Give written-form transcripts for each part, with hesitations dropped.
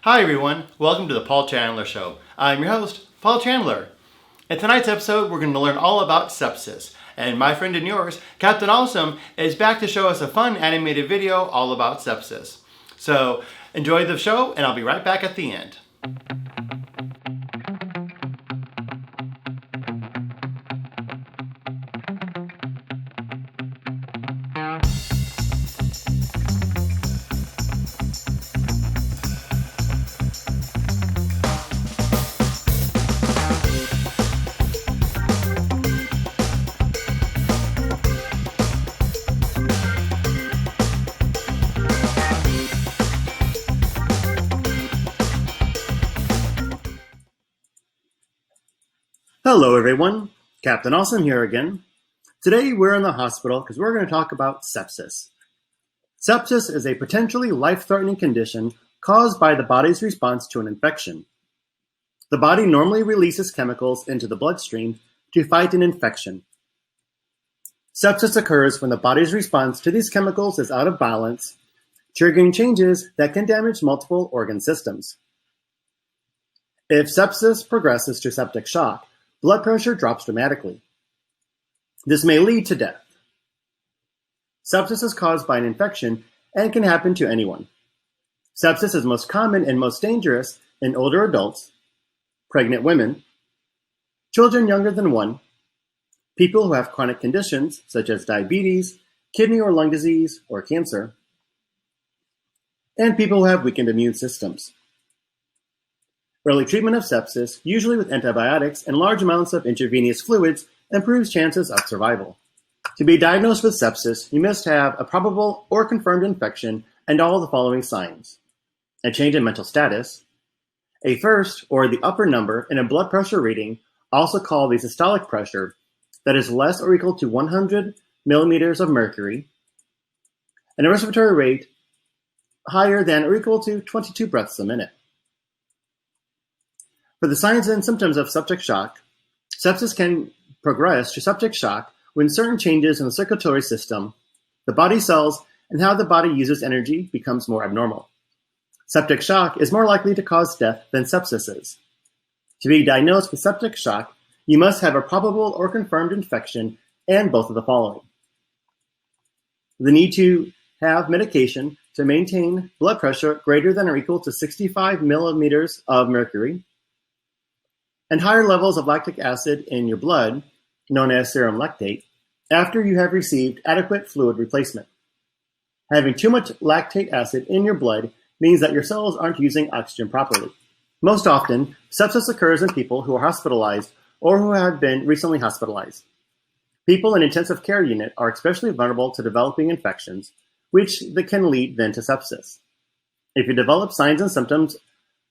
Hi everyone, welcome to the Paul Chandler Show. I'm your host, Paul Chandler. In tonight's episode, we're going to learn all about sepsis. And my friend and yours, Captain Awesome, is back to show us a fun animated video all about sepsis. So enjoy the show, and I'll be right back at the end. Hello everyone, Captain Awesome here again. Today we're in the hospital because we're going to talk about sepsis. Sepsis is a potentially life-threatening condition caused by the body's response to an infection. The body normally releases chemicals into the bloodstream to fight an infection. Sepsis occurs when the body's response to these chemicals is out of balance, triggering changes that can damage multiple organ systems. If sepsis progresses to septic shock, blood pressure drops dramatically. This may lead to death. Sepsis is caused by an infection and can happen to anyone. Sepsis is most common and most dangerous in older adults, pregnant women, children younger than 1, people who have chronic conditions such as diabetes, kidney or lung disease, or cancer, and people who have weakened immune systems. Early treatment of sepsis, usually with antibiotics and large amounts of intravenous fluids, improves chances of survival. To be diagnosed with sepsis, you must have a probable or confirmed infection and all the following signs: a change in mental status, a first or the upper number in a blood pressure reading, also called the systolic pressure, that is less or equal to 100 millimeters of mercury, and a respiratory rate higher than or equal to 22 breaths a minute. For the signs and symptoms of septic shock, sepsis can progress to septic shock when certain changes in the circulatory system, the body cells, and how the body uses energy becomes more abnormal. Septic shock is more likely to cause death than sepsis is. To be diagnosed with septic shock, you must have a probable or confirmed infection and both of the following: the need to have medication to maintain blood pressure greater than or equal to 65 millimeters of mercury, and higher levels of lactic acid in your blood, known as serum lactate, after you have received adequate fluid replacement. Having too much lactate acid in your blood means that your cells aren't using oxygen properly. Most often, sepsis occurs in people who are hospitalized or who have been recently hospitalized. People in intensive care unit are especially vulnerable to developing infections, which can lead then to sepsis. If you develop signs and symptoms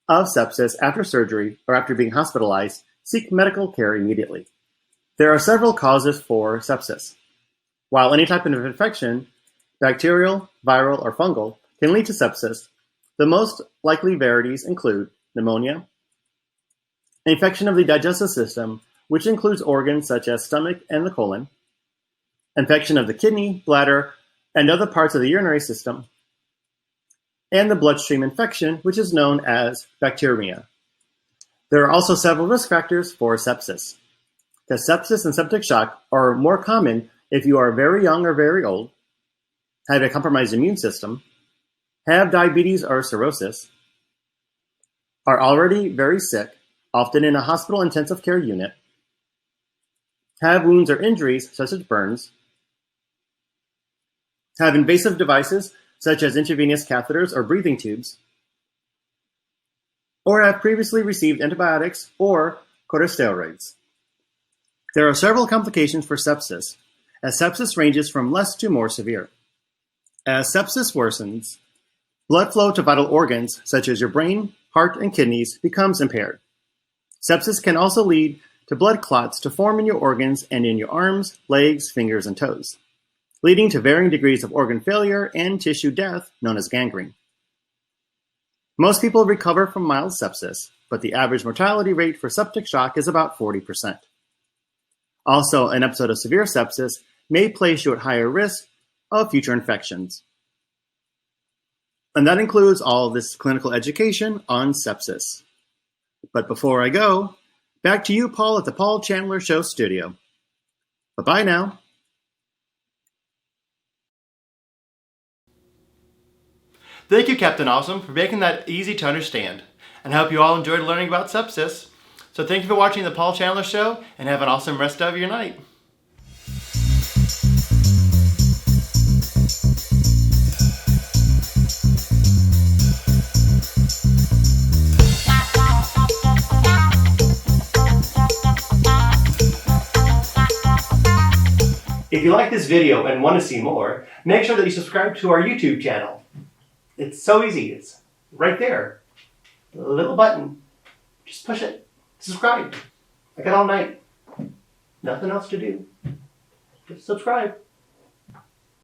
of sepsis after surgery or after being hospitalized, seek medical care immediately. There are several causes for sepsis. While any type of infection, bacterial, viral, or fungal, can lead to sepsis, the most likely varieties include pneumonia, infection of the digestive system, which includes organs such as stomach and the colon, infection of the kidney, bladder, and other parts of the urinary system, and the bloodstream infection, which is known as bacteremia. There are also several risk factors for sepsis. Because sepsis and septic shock are more common if you are very young or very old, have a compromised immune system, have diabetes or cirrhosis, are already very sick, often in a hospital intensive care unit, have wounds or injuries such as burns, have invasive devices such as intravenous catheters or breathing tubes, or have previously received antibiotics or corticosteroids. There are several complications for sepsis, as sepsis ranges from less to more severe. As sepsis worsens, blood flow to vital organs such as your brain, heart, and kidneys becomes impaired. Sepsis can also lead to blood clots to form in your organs and in your arms, legs, fingers, and toes, leading to varying degrees of organ failure and tissue death, known as gangrene. Most people recover from mild sepsis, but the average mortality rate for septic shock is about 40%. Also, an episode of severe sepsis may place you at higher risk of future infections. And that includes all this clinical education on sepsis. But before I go, back to you, Paul, at the Paul Chandler Show studio. Bye-bye now. Thank you, Captain Awesome, for making that easy to understand. And I hope you all enjoyed learning about sepsis. So thank you for watching the Paul Chandler Show, and have an awesome rest of your night. If you like this video and want to see more, make sure that you subscribe to our YouTube channel. It's so easy. It's right there. The little button. Just push it. Subscribe. I got all night. Nothing else to do. Just subscribe.